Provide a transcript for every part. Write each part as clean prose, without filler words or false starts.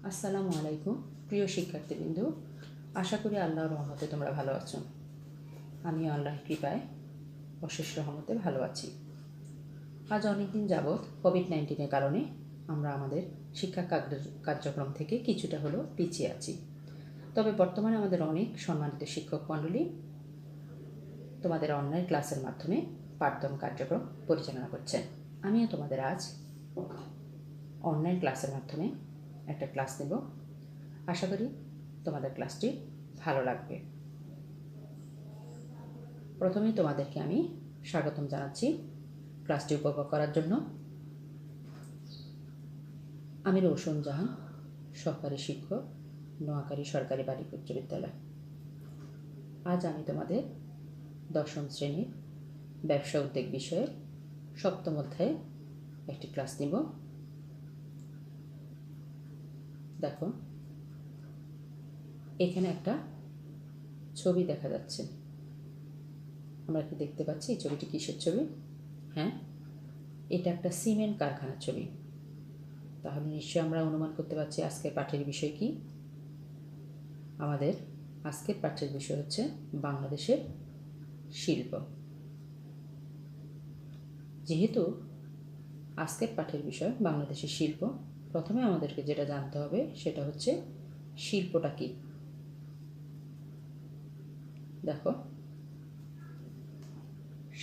আসসালামু আলাইকুম প্রিয় শিক্ষার্থীবৃন্দ, আশা করি আল্লাহর রহমতে তোমরা ভালো আছো। আমি আল্লাহর কৃপায় অশেষ রহমতে ভালো আছি। আজ অনেকদিন যাবৎ কোভিড-19-এর কারণে আমরা আমাদের শিক্ষা কার্যক্রম থেকে কিছুটা হলেও পিছিয়ে আছি। তবে বর্তমানে আমাদের অনেক সম্মানিত শিক্ষক মণ্ডলী তোমাদের অনলাইন ক্লাসের মাধ্যমে পাঠদান কার্যক্রম পরিচালনা করছেন। আমিও তোমাদের আজ অনলাইন ক্লাসের মাধ্যমে একটা ক্লাস নেব। আশা করি তোমাদের ক্লাসটি ভালো লাগবে। প্রথমেই তোমাদেরকে আমি স্বাগতম জানাচ্ছি ক্লাসটি উপভোগ করার জন্য। আমি রৌশন জাহান, সহকারী শিক্ষক, নোয়াখালী সরকারি বালিকা উচ্চ বিদ্যালয়। আজ আমি তোমাদের দশম শ্রেণীর ব্যবসা উদ্যোগ বিষয়ের সপ্তম অধ্যায়ে একটি ক্লাস নিব। দেখো, এখানে একটা ছবি দেখা যাচ্ছে। আমরা কি দেখতে পাচ্ছি এই ছবিটি কিসের ছবি? হ্যাঁ, এটা একটা সিমেন্ট কারখানার ছবি। তাহলে নিশ্চয়ই আমরা অনুমান করতে পারছি আজকের পাঠের বিষয় কি। আমাদের আজকের পাঠের বিষয় হচ্ছে বাংলাদেশের শিল্প। যেহেতু আজকের পাঠের বিষয় বাংলাদেশের শিল্প, প্রথমে আমাদেরকে যেটা জানতে হবে সেটা হচ্ছে শিল্পটা কি। দেখো,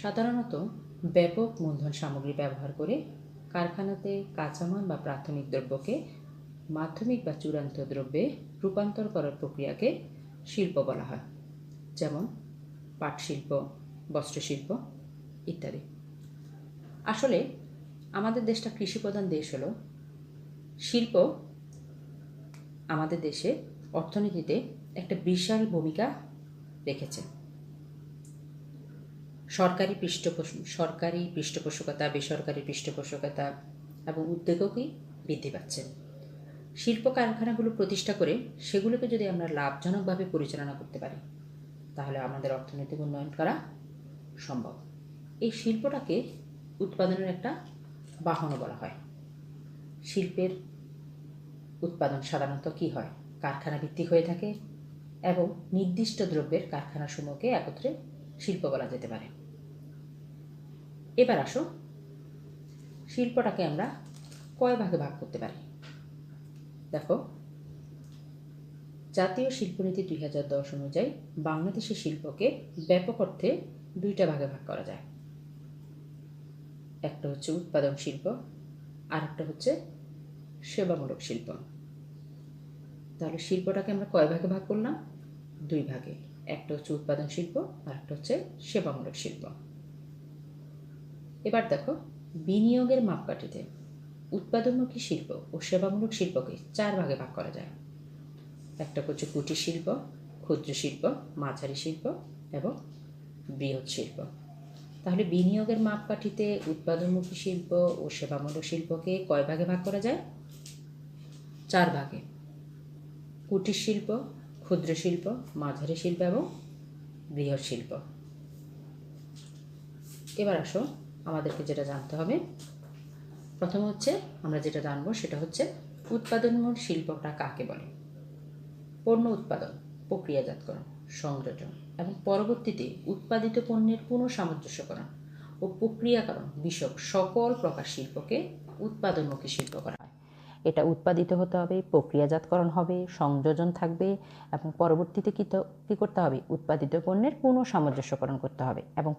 সাধারণত ব্যাপক মূলধন সামগ্রী ব্যবহার করে কারখানাতে কাঁচামাল বা প্রাথমিক দ্রব্যকে মাধ্যমিক বা চূড়ান্ত দ্রব্যে রূপান্তর করার প্রক্রিয়াকে শিল্প বলা হয়, যেমন পাট শিল্প, বস্ত্রশিল্প ইত্যাদি। আসলে আমাদের দেশটা কৃষিপ্রধান দেশ হলো শিল্প আমাদের দেশে অর্থনীতিতে একটা বিশাল ভূমিকা রেখেছে। সরকারি পৃষ্ঠপোষকতা, বেসরকারি পৃষ্ঠপোষকতা এবং উদ্যোগই বৃদ্ধি পাচ্ছে। শিল্প কারখানাগুলো প্রতিষ্ঠা করে সেগুলোকে যদি আমরা লাভজনকভাবে পরিচালনা করতে পারি, তাহলে আমাদের অর্থনৈতিক উন্নয়ন করা সম্ভব। এই শিল্পটাকে উৎপাদনের একটা বাহনও বলা হয়। শিল্পের উৎপাদন সাধারণত কী হয়? কারখানা ভিত্তিক হয়ে থাকে এবং নির্দিষ্ট দ্রব্যের কারখানাসমূহকে একত্রে শিল্প বলা যেতে পারে। এবার আসো, শিল্পটাকে আমরা কয় ভাগে ভাগ করতে পারি। দেখো, জাতীয় শিল্পনীতি 2010 অনুযায়ী বাংলাদেশের শিল্পকে ব্যাপক অর্থে দুইটা ভাগে ভাগ করা যায়। একটা হচ্ছে উৎপাদন শিল্প, আর একটা হচ্ছে সেবামূলক শিল্প। তাহলে শিল্পটাকে আমরা কয় ভাগে ভাগ করলাম? দুই ভাগে। একটা হচ্ছে উৎপাদন শিল্প, আর একটা হচ্ছে সেবামূলক শিল্প। এবার দেখো, বিনিয়োগের মাপকাঠিতে উৎপাদনমুখী শিল্প ও সেবামূলক শিল্পকে চার ভাগে ভাগ করা যায়। একটা হচ্ছে কুটির শিল্প, ক্ষুদ্র শিল্প, মাঝারি শিল্প এবং বৃহৎ শিল্প। তাহলে বিনিয়োগের মাপকাঠিতে উৎপাদনমুখী শিল্প ও সেবামূলক শিল্পকে কয় ভাগে ভাগ করা যায়? চার ভাগে। কুটির শিল্প, ক্ষুদ্র শিল্প, মাঝারি শিল্প এবং বৃহৎ শিল্প। এবার আসো, আমাদেরকে যেটা জানতে হবে, প্রথমে হচ্ছে আমরা যেটা জানবো সেটা হচ্ছে উৎপাদনমূলক শিল্পটা কাকে বলে। পণ্য উৎপাদন, প্রক্রিয়াজাতকরণ, সংযোজন এবং পরবর্তীতে উৎপাদিত পণ্যের পুনঃসামঞ্জস্যকরণ ও প্রক্রিয়াকরণ বিষয়ক সকল প্রকার শিল্পকে উৎপাদনমুখী শিল্প করা হয়। এটা উৎপাদিত হতে হবে, প্রক্রিয়াজাতকরণ হবে, সংযোজন থাকবে এবং পরবর্তীতে কী করতে হবে? উৎপাদিত পণ্যের পুনঃসামঞ্জস্যকরণ করতে হবে এবং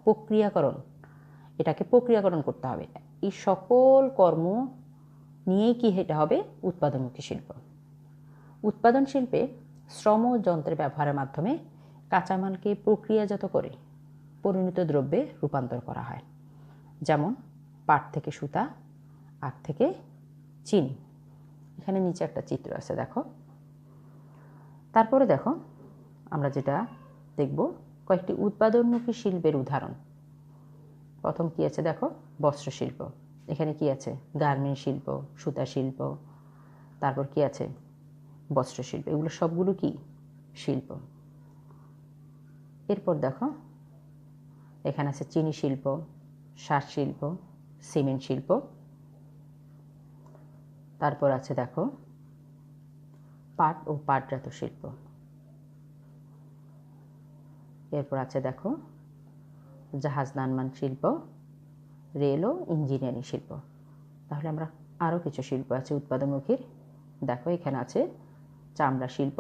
এটাকে প্রক্রিয়াকরণ করতে হবে। এই সকল কর্ম নিয়েই কি এটা হবে? উৎপাদনমুখী শিল্প। উৎপাদন শিল্পে শ্রম ও যন্ত্রের ব্যবহারের মাধ্যমে কাঁচামালকে প্রক্রিয়াজাত করে পরিণত দ্রব্যে রূপান্তর করা হয়, যেমন পাট থেকে সুতা, আখ থেকে চিনি। এখানে নিচে একটা চিত্র আছে, দেখো। তারপরে দেখো, আমরা যেটা দেখব কয়েকটি উৎপাদনমুখী শিল্পের উদাহরণ। প্রথম কি আছে দেখো, বস্ত্র শিল্প। এখানে কি আছে? গার্মেন্ট শিল্প, সুতা শিল্প, তারপর কি আছে? বস্ত্র শিল্প। এগুলো সবগুলো কি? শিল্প। এরপর দেখো, এখানে আছে চিনি শিল্প, সার শিল্প, সিমেন্ট শিল্প। তারপর আছে দেখো পাট ও পাটজাত শিল্প। এরপর আছে দেখো জাহাজ নির্মাণ শিল্প, রেল ও ইঞ্জিনিয়ারিং শিল্প। তাহলে আমরা আরও কিছু শিল্প আছে উৎপাদনমুখীর। দেখো এখানে আছে চামড়া শিল্প,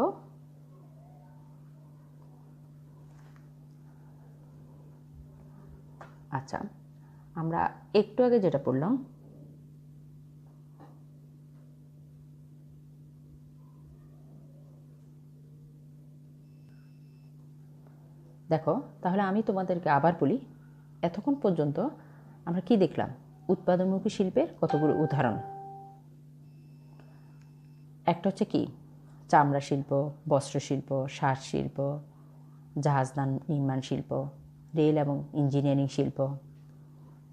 আচ্ছা আমরা একটু আগে যেটা পড়লাম দেখো, তাহলে আমি তোমাদেরকে আবার বলি, এতক্ষণ পর্যন্ত আমরা কি দেখলাম? উৎপাদনমুখী শিল্পের কতগুলো উদাহরণ। একটা হচ্ছে কি চামড়া শিল্প, বস্ত্র শিল্প, সার শিল্প, জাহাজ নির্মাণ শিল্প, রেল এবং ইঞ্জিনিয়ারিং শিল্প।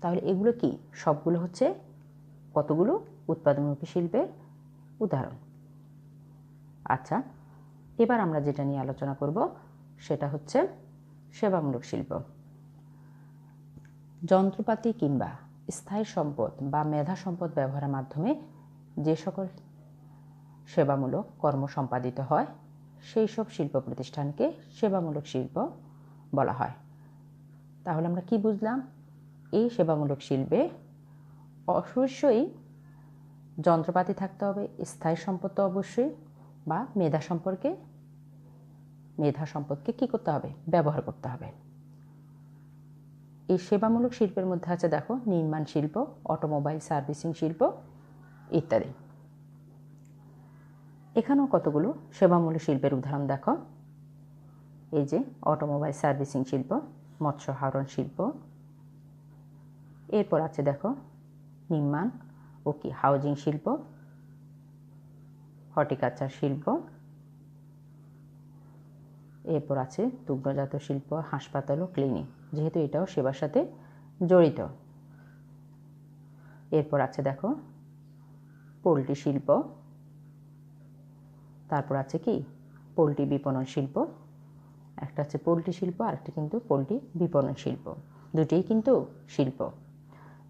তাহলে এগুলো কি সবগুলো হচ্ছে কতগুলো উৎপাদনমুখী শিল্পের উদাহরণ। আচ্ছা, এবার আমরা যেটা নিয়ে আলোচনা করব সেটা হচ্ছে সেবামূলক শিল্প। যন্ত্রপাতি কিংবা স্থায়ী সম্পদ বা মেধা সম্পদ ব্যবহারের মাধ্যমে যে সকল সেবামূলক কর্ম সম্পাদিত হয় সেই সব শিল্প প্রতিষ্ঠানকে সেবামূলক শিল্প বলা হয়। তাহলে আমরা কি বুঝলাম? এই সেবামূলক শিল্পে অবশ্যই যন্ত্রপাতি থাকতে হবে, স্থায়ী সম্পদ তো অবশ্যই, বা মেধা সম্পদকে কি করতে হবে? ব্যবহার করতে হবে। এই সেবামূলক শিল্পের মধ্যে আছে দেখো নির্মাণ শিল্প, অটোমোবাইল সার্ভিসিং শিল্প ইত্যাদি। এখানেও কতগুলো সেবামূলক শিল্পের উদাহরণ দেখো। এই যে অটোমোবাইল সার্ভিসিং শিল্প, মৎস্য আহরণ শিল্প। এরপর আছে দেখো নির্মাণ ও কি হাউজিং শিল্প, হর্টিকালচার শিল্প। এরপর আছে দুগ্ধজাত শিল্প, হাসপাতাল ও ক্লিনিক, যেহেতু এটাও সেবার সাথে জড়িত। এরপর আছে দেখো পোলট্রি শিল্প, তারপর আছে কি পোলট্রি বিপণন শিল্প। একটা আছে পোলট্রি শিল্প আর একটা কিন্তু পোলট্রি বিপণন শিল্প, দুটিই কিন্তু শিল্প।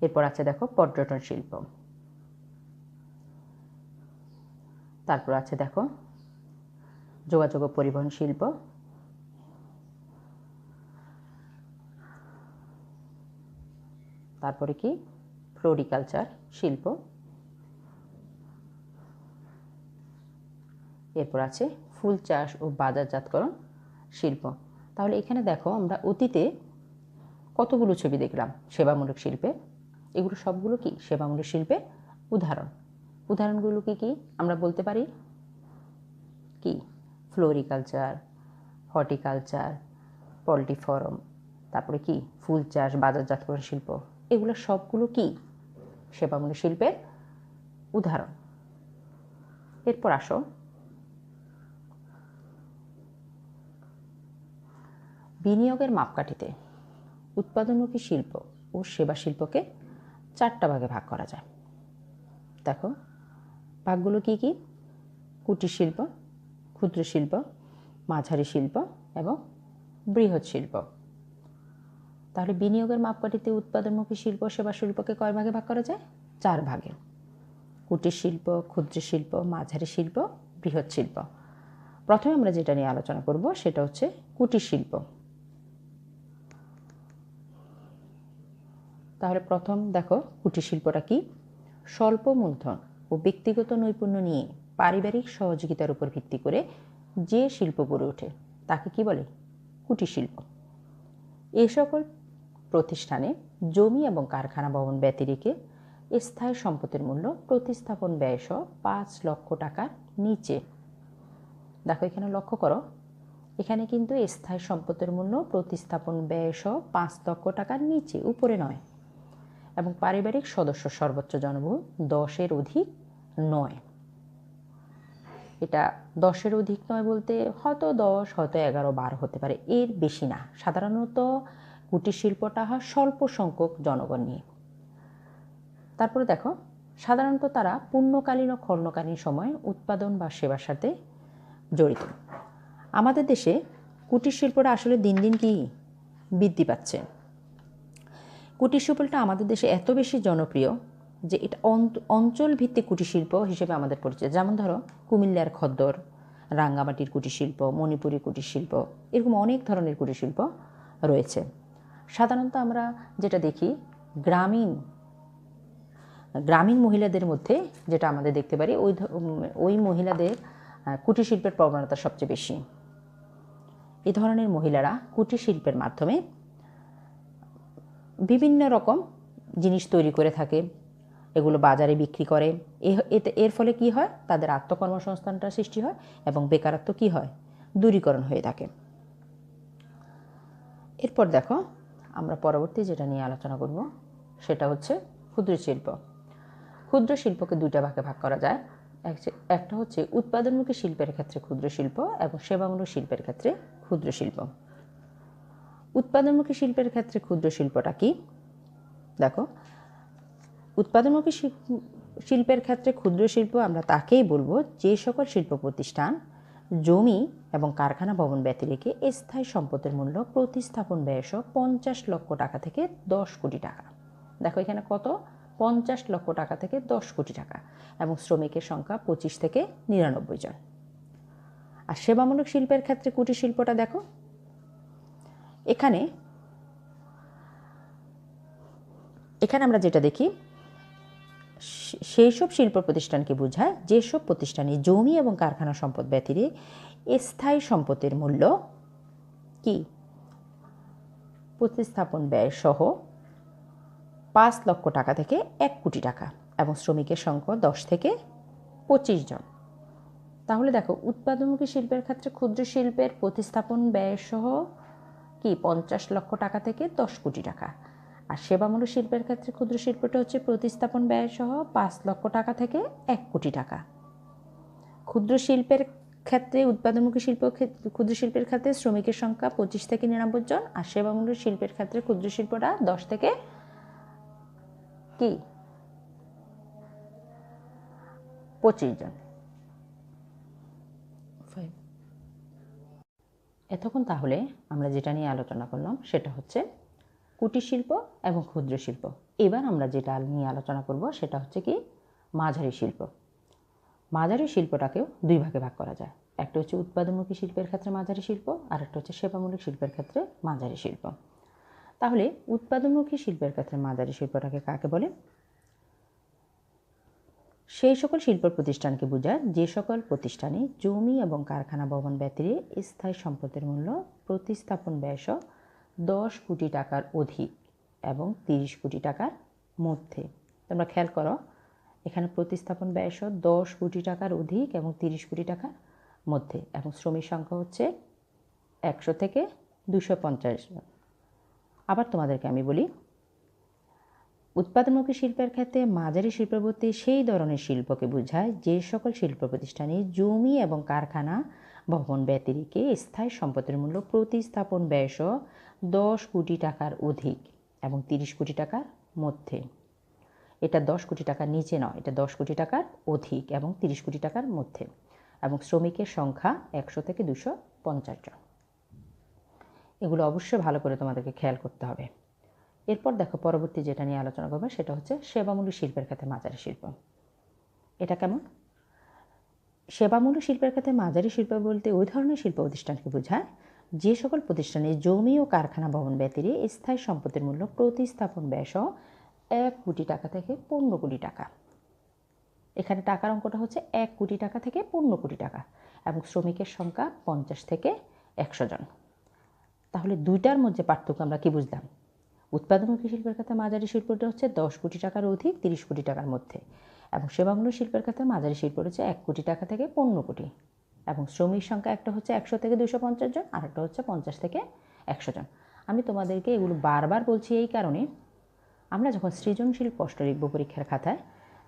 এরপর আছে দেখো পর্যটন শিল্প। তারপর আছে দেখো যোগাযোগ ও পরিবহন শিল্প। তারপরে কি ফ্লোরিকালচার শিল্প। এরপর আছে ফুল চাষ ও বাজারজাতকরণ শিল্প। তাহলে এখানে দেখো আমরা অতীতে কতগুলো ছবি দেখলাম সেবামূলক শিল্পে। এগুলো সবগুলো কি সেবামূলক শিল্পের উদাহরণ। উদাহরণগুলো কি কি আমরা বলতে পারি? কি ফ্লোরিকালচার, হর্টিকালচার, পোলট্রি ফার্ম, তারপরে কি ফুল চাষ, বাজারজাতকরণ শিল্প। এগুলো সবগুলো কি সেবামূলক শিল্পের উদাহরণ। এরপর আসো বিনিয়োগের মাপকাঠিতে উৎপাদনমুখী শিল্প ও সেবা শিল্পকে 4টা ভাগে ভাগ করা যায়। দেখো ভাগগুলো কি কি? কুটির শিল্প, ক্ষুদ্র শিল্প, মাঝারি শিল্প এবং বৃহৎ শিল্প। তাহলে বিনিয়োগের মাপকাঠিতে উৎপাদনমুখী শিল্প সেবা শিল্পকে কয় ভাগে ভাগ করা যায়? 4 ভাগে। কুটির শিল্প, ক্ষুদ্র শিল্প, মাঝারি শিল্প, বৃহৎ শিল্প। প্রথমে আমরা যেটা নিয়ে আলোচনা করব সেটা হচ্ছে কুটির শিল্প। তাহলে প্রথম দেখো কুটির শিল্পটা কি? স্বল্প মূলধন ও ব্যক্তিগত নৈপুণ্য নিয়ে পারিবারিক সহযোগিতার উপর ভিত্তি করে যে শিল্প গড়ে ওঠে তাকে কি বলে? কুটির শিল্প। এই সকল প্রতিষ্ঠানে জমি এবং কারখানা ভবন ব্যতিরেকে স্থায়ী সম্পদের মূল্য প্রতিস্থাপন ব্যয়সহ 5 লক্ষ টাকার নিচে। দেখো এখানে লক্ষ্য করো, এখানে কিন্তু স্থায়ী সম্পদের মূল্য প্রতিস্থাপন ব্যয়সহ 5 লক্ষ টাকার নিচে, উপরে নয়। এবং পারিবারিক সদস্য সর্বোচ্চ জনবহুল 10-এর অধিক নয়। এটা 10-এর অধিক নয় বলতে হয়তো 10, হয়তো 11, 12 হতে পারে, এর বেশি না। সাধারণত কুটির শিল্পটা হয় স্বল্প সংখ্যক জনগণ নিয়ে। তারপরে দেখো সাধারণত তারা পূর্ণকালীন ও খণ্ডকালীন সময়ে উৎপাদন বা সেবার সাথে জড়িত। আমাদের দেশে কুটির শিল্পটা আসলে দিন দিন কি বৃদ্ধি পাচ্ছে। কুটির শিল্পটা আমাদের দেশে এত বেশি জনপ্রিয় যে এটা অঞ্চল ভিত্তিক কুটির শিল্প হিসেবে আমাদের পরিচিত। যেমন ধরো কুমিল্লার খদ্দর, রাঙ্গামাটির কুটির শিল্প, মণিপুরি কুটির শিল্প, এরকম অনেক ধরনের কুটির শিল্প রয়েছে। সাধারণত আমরা যেটা দেখি গ্রামীণ মহিলাদের মধ্যে যেটা আমাদের দেখতে পারি, ওই মহিলাদের কুটির শিল্পের প্রবণতা সবচেয়ে বেশি। এই ধরনের মহিলারা কুটির শিল্পের মাধ্যমে বিভিন্ন রকম জিনিস তৈরি করে থাকে, এগুলো বাজারে বিক্রি করে। এর ফলে কি হয়, তাদের আত্মকর্মসংস্থানটা সৃষ্টি হয় এবং বেকারত্ব কি হয়, দূরীকরণ হয়ে থাকে। এরপর দেখো, আমরা পরবর্তী যেটা নিয়ে আলোচনা করব সেটা হচ্ছে ক্ষুদ্র শিল্প। ক্ষুদ্র শিল্পকে দুইটা ভাগে ভাগ করা যায়। একটা হচ্ছে উৎপাদনমুখী শিল্পের ক্ষেত্রে ক্ষুদ্র শিল্প এবং সেবামূলক শিল্পের ক্ষেত্রে ক্ষুদ্র শিল্প। উৎপাদনমুখী শিল্পের ক্ষেত্রে ক্ষুদ্র শিল্পটা কি? দেখো, উৎপাদনমুখী শিল্পের ক্ষেত্রে ক্ষুদ্র শিল্প আমরা তাকেই বলবো যে সকল শিল্প প্রতিষ্ঠান জমি এবং কারখানা ভবন ব্যতি রেখে স্থায়ী সম্পদের মূল্য প্রতিস্থাপন ব্যয়সহ 50 লক্ষ টাকা থেকে 10 কোটি টাকা। দেখো এখানে কত, 50 লক্ষ টাকা থেকে 10 কোটি টাকা, এবং শ্রমিকের সংখ্যা 25 থেকে 99 জন। আর সেবামূলক শিল্পের ক্ষেত্রে কুটির শিল্পটা দেখো, এখানে আমরা যেটা দেখি, সেই সব শিল্প প্রতিষ্ঠানকে বোঝায় যেসব প্রতিষ্ঠানে জমি এবং কারখানা সম্পদ ব্যতিরে স্থায়ী সম্পদের মূল্য কি প্রতিস্থাপন ব্যয় সহ 5 লক্ষ টাকা থেকে 1 কোটি টাকা, এবং শ্রমিকের সংখ্যা 10 থেকে 25 জন। তাহলে দেখো, উৎপাদনমুখী শিল্পের ক্ষেত্রে ক্ষুদ্র শিল্পের প্রতিস্থাপন ব্যয় সহ কি 50 লক্ষ টাকা থেকে 10 কোটি টাকা, আর সেবামূলক শিল্পের ক্ষেত্রে ক্ষুদ্র শিল্পটা হচ্ছে প্রতিস্থাপন ব্যয় সহ 5 লক্ষ টাকা থেকে 1 কোটি টাকা। ক্ষুদ্র শিল্পের ক্ষেত্রে উৎপাদনমুখী ক্ষুদ্র শিল্পের ক্ষেত্রে শ্রমিকের সংখ্যা 25 থেকে 99 জন, আর সেবামূলক শিল্পের ক্ষেত্রে ক্ষুদ্র শিল্পটা 10 থেকে কি 25 জন। এতক্ষণ তাহলে আমরা যেটা নিয়ে আলোচনা করলাম সেটা হচ্ছে কুটির শিল্প এবং ক্ষুদ্র শিল্প। এবার আমরা যেটা নিয়ে আলোচনা করব সেটা হচ্ছে কি মাঝারি শিল্প। মাঝারি শিল্পটাকেও দুই ভাগে ভাগ করা যায়। একটা হচ্ছে উৎপাদনমুখী শিল্পের ক্ষেত্রে মাঝারি শিল্প, আর একটা হচ্ছে সেবামূলক শিল্পের ক্ষেত্রে মাঝারি শিল্প। তাহলে উৎপাদনমুখী শিল্পের ক্ষেত্রে মাঝারি শিল্পটাকে কাকে বলে? সেই সকল শিল্প প্রতিষ্ঠানকে বোঝায় যে সকল প্রতিষ্ঠানে জমি এবং কারখানা ভবন ব্যতিরে স্থায়ী সম্পদের মূল্য প্রতিস্থাপন ব্যয়সহ 10 কোটি টাকার অধিক এবং 30 কোটি টাকার মধ্যে। তোমরা খেয়াল করো, এখানে প্রতিস্থাপন ব্যয়সহ 10 কোটি টাকার অধিক এবং 30 কোটি টাকার মধ্যে, এবং শ্রমিক সংখ্যা হচ্ছে 100 থেকে 250 জন। আবার তোমাদেরকে আমি বলি, উৎপাদনমুখী শিল্পের ক্ষেত্রে মাঝারি শিল্পবর্তী সেই ধরনের শিল্পকে বোঝায় যে সকল শিল্প প্রতিষ্ঠানে জমি এবং কারখানা ভবন ব্যতিরেকে স্থায়ী সম্পদের মূল্য প্রতিস্থাপন ব্যয়সহ 10 কোটি টাকার অধিক এবং 30 কোটি টাকার মধ্যে। এটা 10 কোটি টাকার নিচে নয়, এটা 10 কোটি টাকার অধিক এবং 30 কোটি টাকার মধ্যে, এবং শ্রমিকের সংখ্যা 100 থেকে 250 জন। এগুলো অবশ্যই ভালো করে তোমাদেরকে খেয়াল করতে হবে। এরপর দেখো, পরবর্তী যেটা নিয়ে আলোচনা করবো সেটা হচ্ছে সেবামূলক শিল্পের ক্ষেত্রে মাঝারি শিল্প। এটা কেমন? সেবামূলক শিল্পের ক্ষেত্রে মাঝারি শিল্প বলতে ওই ধরনের শিল্প প্রতিষ্ঠানকে বোঝায় যে সকল প্রতিষ্ঠানে জমি ও কারখানা ভবন ব্যতিরে স্থায়ী সম্পদের মূল্য প্রতিস্থাপন ব্যয়সহ 1 কোটি টাকা থেকে 15 কোটি টাকা। এখানে টাকার অঙ্কটা হচ্ছে 1 কোটি টাকা থেকে 15 কোটি টাকা, এবং শ্রমিকের সংখ্যা 50 থেকে 100 জন। তাহলে দুইটার মধ্যে পার্থক্য আমরা কি বুঝলাম? উৎপাদনমুখী শিল্পের ক্ষেত্রে মাঝারি শিল্পটা হচ্ছে 10 কোটি টাকার অধিক 30 কোটি টাকার মধ্যে, এবং সেবামূলক শিল্পের ক্ষেত্রে মাঝারি শিল্পটা হচ্ছে 1 কোটি টাকা থেকে 15 কোটি, এবং শ্রমিক সংখ্যা একটা হচ্ছে 100 থেকে 250 জন, আর একটা হচ্ছে 50 থেকে 100 জন। আমি তোমাদেরকে এগুলো বারবার বলছি এই কারণে, আমরা যখন সৃজনশীল প্রশ্ন লিখব পরীক্ষার খাতায়,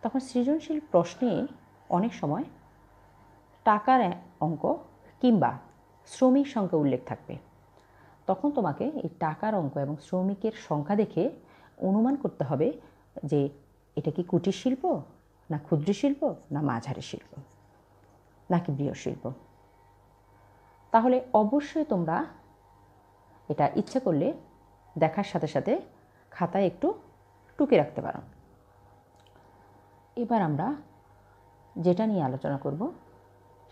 তখন সৃজনশীল প্রশ্নে অনেক সময় টাকার অঙ্ক কিংবা শ্রমিক সংখ্যা উল্লেখ থাকবে। তখন তোমাকে এই টাকার অঙ্ক এবং শ্রমিকের সংখ্যা দেখে অনুমান করতে হবে যে এটা কি কুটির শিল্প, না ক্ষুদ্র শিল্প, না মাঝারি শিল্প, নাকি বৃহৎ শিল্প। তাহলে অবশ্যই তোমরা এটা ইচ্ছে করলে দেখার সাথে সাথে খাতায় একটু টুকে রাখতে পারো। এবার আমরা যেটা নিয়ে আলোচনা করব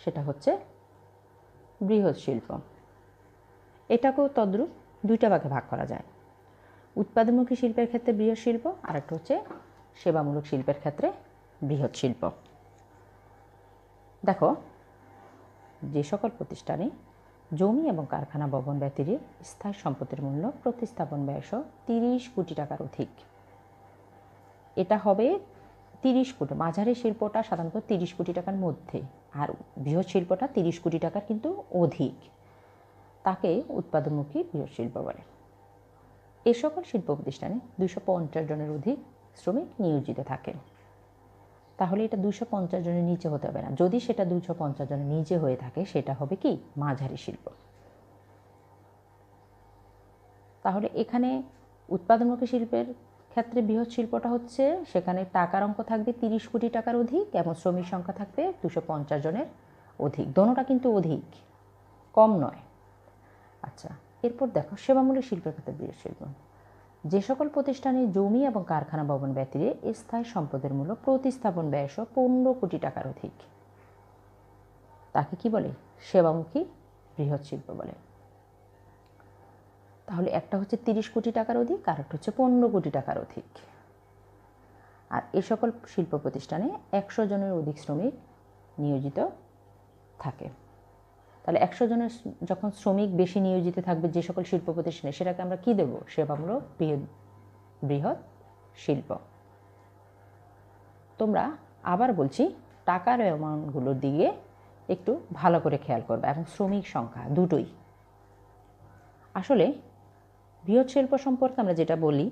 সেটা হচ্ছে বৃহৎ শিল্প। এটাকেও তদ্রূপ দুইটা ভাগে ভাগ করা যায়। উৎপাদনমুখী শিল্পের ক্ষেত্রে বৃহৎ শিল্প, আর একটা হচ্ছে সেবামূলক শিল্পের ক্ষেত্রে বৃহৎ শিল্প। দেখো, যে সকল প্রতিষ্ঠানে জমি এবং কারখানা ভবন ব্যতীত স্থায়ী সম্পত্তির মূল্য প্রতিস্থাপন ব্যয়সহ 30 কোটি টাকার অধিক, এটা হবে 30 কোটি। মাঝারি শিল্পটা সাধারণত 30 কোটি টাকার মধ্যে, আর বৃহৎ শিল্পটা 30 কোটি টাকার কিন্তু অধিক, তাকে উৎপাদনমুখী বৃহৎ শিল্প বলে। এ সকল শিল্প প্রতিষ্ঠানে 250 জনের অধিক শ্রমিক নিয়োজিত থাকে। তাহলে এটা 250 জনের নিচে হতে হবে না। যদি সেটা 250 জনের নিচে হয়ে থাকে সেটা হবে কি মাঝারি শিল্প। তাহলে এখানে উৎপাদনমুখী শিল্পের ক্ষেত্রে বৃহৎ শিল্পটা হচ্ছে সেখানে টাকার অঙ্ক থাকবে 30 কোটি টাকার অধিক এবং শ্রমিক সংখ্যা থাকবে 250 জনের অধিক। দোনোটা কিন্তু অধিক, কম নয়। আচ্ছা, এরপর দেখো সেবামূলক শিল্পের ক্ষেত্রে বৃহৎ শিল্প। যে সকল প্রতিষ্ঠানে জমি এবং কারখানা ভবন ব্যতীত স্থায়ী সম্পদের মূল্য প্রতিস্থাপন ব্যয়সহ 15 কোটি টাকার অধিক, তাকে কি বলে সেবামুখী বৃহৎ শিল্প বলে। তাহলে একটা হচ্ছে 30 কোটি টাকার অধিক, আর একটা হচ্ছে 15 কোটি টাকার অধিক। আর এ সকল শিল্প প্রতিষ্ঠানে 100 জনের অধিক শ্রমিক নিয়োজিত থাকে। তাহলে 100 জনের যখন শ্রমিক বেশি নিয়োজিত থাকবে যে সকল শিল্প প্রতিষ্ঠানে, সেটাকে আমরা কি দেব? সেবামূলক বৃহৎ শিল্প। তোমরা আবার বলছি, টাকার অ্যামাউন্টগুলোর দিকে একটু ভালো করে খেয়াল করবে এবং শ্রমিক সংখ্যা দুটোই। আসলে বৃহৎ শিল্প সম্পর্কে আমরা যেটা বলি,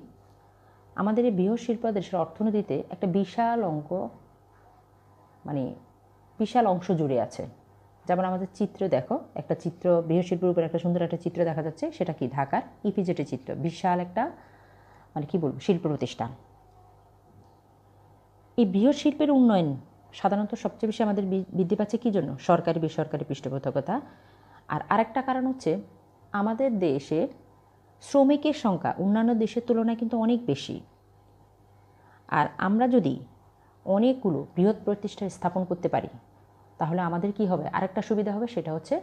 আমাদের এই বৃহৎ শিল্প দেশের অর্থনীতিতে একটা বিশাল অঙ্ক, মানে বিশাল অংশ জুড়ে আছে। যেমন আমাদের চিত্র দেখো, একটা চিত্র বৃহৎ শিল্পের উপর একটা সুন্দর একটা চিত্র দেখা যাচ্ছে, সেটা কি ঢাকার ইপিজেটের চিত্র। বিশাল একটা মানে কি বলবো শিল্প প্রতিষ্ঠান। এই বৃহৎ শিল্পের উন্নয়ন সাধারণত সবচেয়ে বেশি আমাদের বৃদ্ধি পাচ্ছে কী জন্য? সরকারি বেসরকারি পৃষ্ঠপোষকতা। আর আরেকটা কারণ হচ্ছে আমাদের দেশে শ্রমিকের সংখ্যা অন্যান্য দেশের তুলনায় কিন্তু অনেক বেশি। আর আমরা যদি অনেকগুলো বৃহৎ প্রতিষ্ঠান স্থাপন করতে পারি তাহলে আমাদের কি হবে? আরেকটা সুবিধা হবে, সেটা হচ্ছে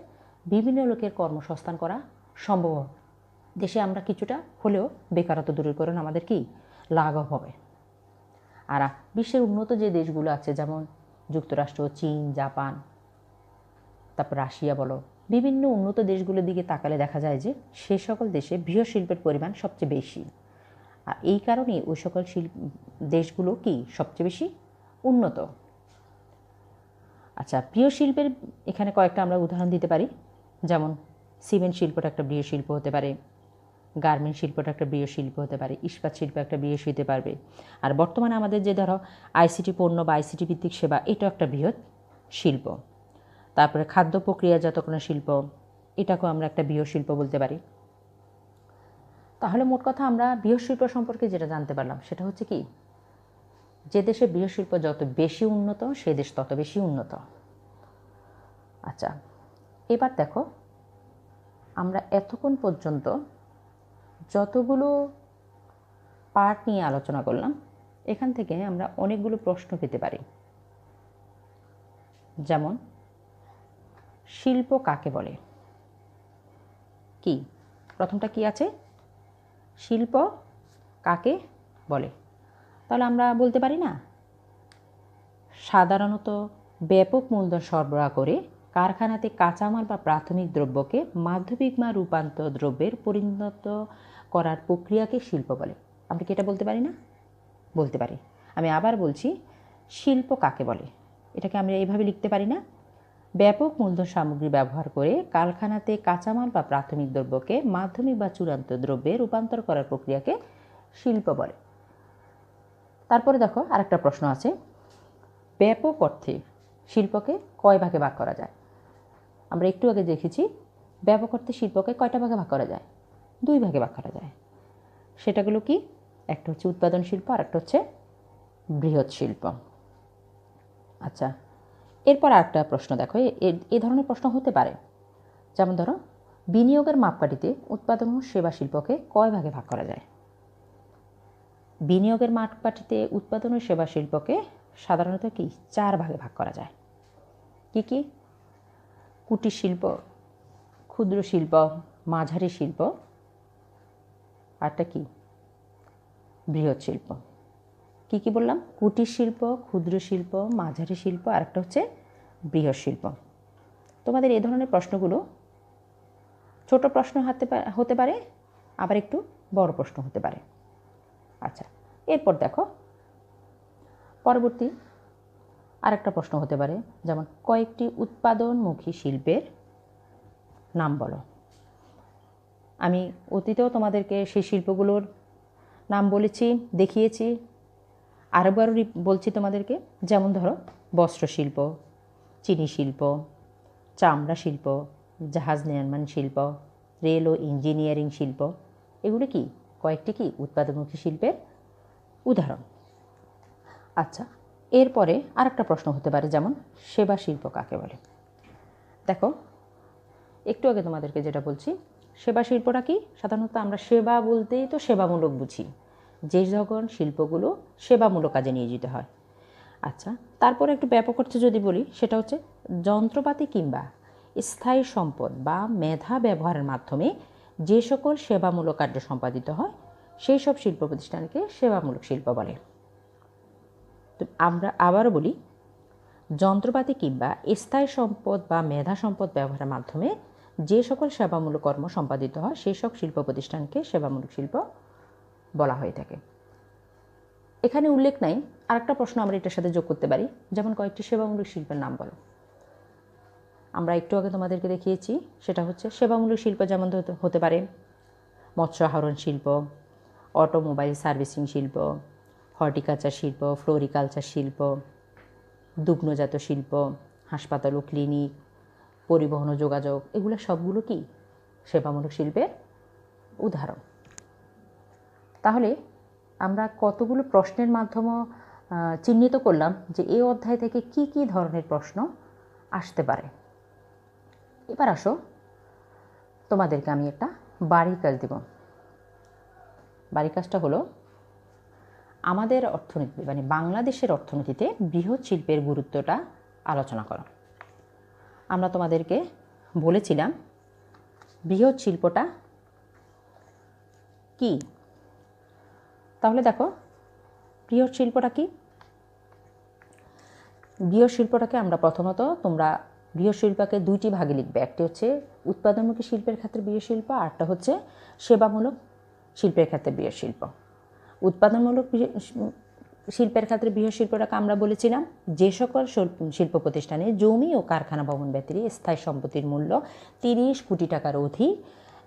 বিভিন্ন লোকের কর্মসংস্থান করা সম্ভব হবে। দেশে আমরা কিছুটা হলেও বেকারত্ব দূরীকরণ আমাদের কি লাঘব হবে। আর বিশ্বের উন্নত যে দেশগুলো আছে, যেমন যুক্তরাষ্ট্র, চীন, জাপান, তারপর রাশিয়া বলো, বিভিন্ন উন্নত দেশগুলোর দিকে তাকালে দেখা যায় যে সে সকল দেশে বৃহৎ শিল্পের পরিমাণ সবচেয়ে বেশি। আর এই কারণে ওই সকল দেশগুলো কি সবচেয়ে বেশি উন্নত। আচ্ছা, বৃহৎ শিল্পের এখানে কয়েকটা আমরা উদাহরণ দিতে পারি। যেমন সিমেন্ট শিল্পটা একটা বৃহৎ শিল্প হতে পারে, গার্মেন্ট শিল্পটা একটা বৃহৎ শিল্প হতে পারে, ইস্পাত শিল্প একটা বৃহৎ হতে পারবে। আর বর্তমানে আমাদের যে ধরো আইসিটি পণ্য বা আইসিটি ভিত্তিক সেবা, এটাও একটা বৃহৎ শিল্প। তারপরে খাদ্য প্রক্রিয়াজাতকরণ শিল্প, এটাকেও আমরা একটা বৃহৎ শিল্প বলতে পারি। তাহলে মোট কথা আমরা বৃহৎ শিল্প সম্পর্কে যেটা জানতে পারলাম সেটা হচ্ছে কি, যে দেশে বৃহৎ শিল্প যত বেশি উন্নত সে দেশ তত বেশি উন্নত। আচ্ছা, এবার দেখো আমরা এতক্ষণ পর্যন্ত যতগুলো পার্ট নিয়ে আলোচনা করলাম, এখান থেকে আমরা অনেকগুলো প্রশ্ন পেতে পারি। যেমন শিল্প কাকে বলে? কি প্রথমটা কি আছে? শিল্প কাকে বলে? তাহলে আমরা বলতে পারি না, সাধারণত ব্যাপক মূলধন সরবরাহ করে কারখানাতে কাঁচামাল বা প্রাথমিক দ্রব্যকে মাধ্যমিক বা রূপান্তর দ্রব্যের পরিণত করার প্রক্রিয়াকে শিল্প বলে। আমরা কি এটা বলতে পারি না? বলতে পারি। আমি আবার বলছি, শিল্প কাকে বলে? এটাকে আমরা এইভাবে লিখতে পারি না, ব্যাপক মূলধন সামগ্রী ব্যবহার করে কারখানাতে কাঁচামাল বা প্রাথমিক দ্রব্যকে মাধ্যমিক বা চূড়ান্ত দ্রব্যে রূপান্তর করার প্রক্রিয়াকে শিল্প বলে। তারপরে দেখো আরেকটা প্রশ্ন আছে, ব্যাপক অর্থে শিল্পকে কয় ভাগে ভাগ করা যায়? আমরা একটু আগে দেখেছি ব্যাপক অর্থে শিল্পকে কয়টা ভাগে ভাগ করা যায়? 2 ভাগে ভাগ করা যায়। সেটাগুলো কি? একটা হচ্ছে উৎপাদন শিল্প, আর একটা হচ্ছে বৃহৎ শিল্প। আচ্ছা, এরপর আরেকটা প্রশ্ন দেখো, এই ধরনের প্রশ্ন হতে পারে। যেমন ধরো, বিনিয়োগের মাপকাঠিতে উৎপাদন ও সেবা শিল্পকে কয় ভাগে ভাগ করা যায়? বিনিয়োগের মাপকাঠিতে উৎপাদন ও সেবা শিল্পকে সাধারণত কি 4 ভাগে ভাগ করা যায়। কি কি? কুটির শিল্প, ক্ষুদ্র শিল্প, মাঝারি শিল্প, আরটা কি বৃহৎ শিল্প। কি কি বললাম? কুটির শিল্প, ক্ষুদ্র শিল্প, মাঝারি শিল্প, আর একটা হচ্ছে বৃহৎ শিল্প। তোমাদের এই ধরনের প্রশ্নগুলো ছোট প্রশ্ন হতে পারে, আবার একটু বড় প্রশ্ন হতে পারে। আচ্ছা, এরপর দেখো পরবর্তী আরেকটা প্রশ্ন হতে পারে, যেমন কয়েকটি উৎপাদনমুখী শিল্পের নাম বলো। আমি অতীতেও তোমাদেরকে সেই শিল্পগুলোর নাম বলেছি, দেখিয়েছি, আরেকবারও বলছি তোমাদেরকে। যেমন ধরো বস্ত্রশিল্প, চিনি শিল্প, চামড়া শিল্প, জাহাজ নির্মাণ শিল্প, রেল ও ইঞ্জিনিয়ারিং শিল্প, এগুলো কি কয়েকটি কি উৎপাদনমুখী শিল্পের উদাহরণ। আচ্ছা, এরপরে আরেকটা প্রশ্ন হতে পারে, যেমন সেবা শিল্প কাকে বলে। দেখো একটু আগে তোমাদেরকে যেটা বলছি, সেবা শিল্পটা কি? সাধারণত আমরা সেবা বলতেই তো সেবামূলক বুঝি, যে যখন শিল্পগুলো সেবামূলক কাজে নিয়োজিত হয়। আচ্ছা, তারপরে একটু ব্যাপক অর্থে যদি বলি, সেটা হচ্ছে যন্ত্রপাতি কিংবা স্থায়ী সম্পদ বা মেধা ব্যবহারের মাধ্যমে যে সকল সেবামূলক কার্য সম্পাদিত হয় সেই সব শিল্প প্রতিষ্ঠানকে সেবামূলক শিল্প বলে। তো আমরা আবারও বলি, যন্ত্রপাতি কিংবা স্থায়ী সম্পদ বা মেধা সম্পদ ব্যবহারের মাধ্যমে যে সকল সেবামূলক কর্ম সম্পাদিত হয় সেই সব শিল্প প্রতিষ্ঠানকে সেবামূলক শিল্প বলা হয়ে থাকে। এখানে উল্লেখ নাই, আরেকটা প্রশ্ন আমরা এটার সাথে যোগ করতে পারি, যেমন কয়েকটি সেবামূলক শিল্পের নাম বলো। আমরা একটু আগে তোমাদেরকে দেখিয়েছি, সেটা হচ্ছে সেবামূলক শিল্প যেমন হতে পারে মৎস্য আহরণ শিল্প, অটোমোবাইল সার্ভিসিং শিল্প, হর্টিকালচার শিল্প, ফ্লোরিকালচার শিল্প, দুগ্নজাত শিল্প, হাসপাতাল ও ক্লিনিক, পরিবহন ও যোগাযোগ, এগুলো সবগুলো কি সেবামূলক শিল্পের উদাহরণ। তাহলে আমরা কতগুলো প্রশ্নের মাধ্যমে চিহ্নিত করলাম যে এই অধ্যায় থেকে কি কি ধরনের প্রশ্ন আসতে পারে। এবার আসো তোমাদেরকে আমি একটা বাড়ির কাজ দেব। বাড়ির কাজটা হলো আমাদের অর্থনীতি মানে বাংলাদেশের অর্থনীতিতে বৃহৎ শিল্পের গুরুত্বটা আলোচনা করা। আমরা তোমাদেরকে বলেছিলাম বৃহৎ শিল্পটা কি। তাহলে দেখো বৃহৎ শিল্পটা কি। বৃহৎ শিল্পটাকে আমরা প্রথমত তোমরা বৃহৎ শিল্পকে দুইটি ভাগে লিখবে, একটি হচ্ছে উৎপাদনমুখী শিল্পের ক্ষেত্রে বৃহৎ শিল্প, আরটা হচ্ছে সেবামূলক শিল্পের ক্ষেত্রে বৃহৎ শিল্প। উৎপাদনমূলক শিল্পের ক্ষেত্রে বৃহৎ শিল্পটাকে আমরা বলেছিলাম যে সকল শিল্প প্রতিষ্ঠানে জমি ও কারখানা ভবন ব্যতীত স্থায়ী সম্পত্তির মূল্য 30 কোটি টাকার অধিক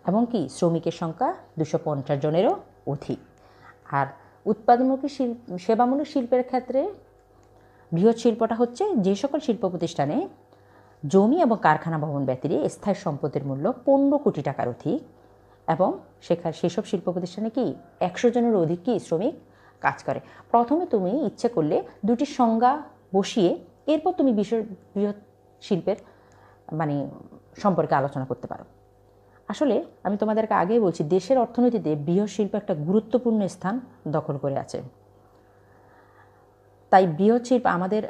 এবং কি শ্রমিকের সংখ্যা 250 জনেরও অধিক। আর উৎপাদনমুখী সেবামূলক শিল্পের ক্ষেত্রে বৃহৎ শিল্পটা হচ্ছে যে সকল শিল্প প্রতিষ্ঠানে জমি এবং কারখানা ভবন ব্যতীত স্থায়ী সম্পত্তির মূল্য 15 কোটি টাকার অধিক এবং সেসব শিল্প প্রতিষ্ঠানে কি 100 জনের অধিক কি শ্রমিক কাজ করে। প্রথমে তুমি ইচ্ছে করলে দুটি সংজ্ঞা বসিয়ে এরপর তুমি বৃহৎ শিল্পের মানে সম্পর্কে আলোচনা করতে পারো। আসলে আমি তোমাদেরকে আগেই বলছি, দেশের অর্থনীতিতে বৃহৎ শিল্প একটা গুরুত্বপূর্ণ স্থান দখল করে আছে। তাই বৃহৎ শিল্প আমাদের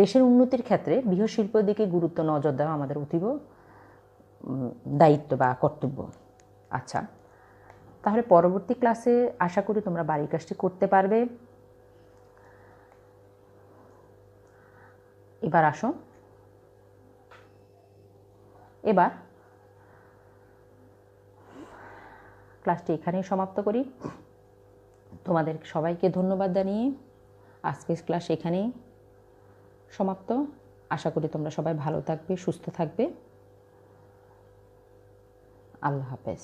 দেশের উন্নতির ক্ষেত্রে বৃহৎ শিল্পের দিকে গুরুত্ব নজর দেওয়া আমাদের অতীব দায়িত্ব বা কর্তব্য। আচ্ছা, তাহলে পরবর্তী ক্লাসে আশা করি তোমরা বাড়ির কাজটি করতে পারবে। এবার আসো, এবার ক্লাসটি এখানেই সমাপ্ত করি। তোমাদের সবাইকে ধন্যবাদ জানিয়ে আজকের ক্লাস এখানেই সমাপ্ত। আশা করি তোমরা সবাই ভালো থাকবে, সুস্থ থাকবে। আল্লাহ হাফেজ।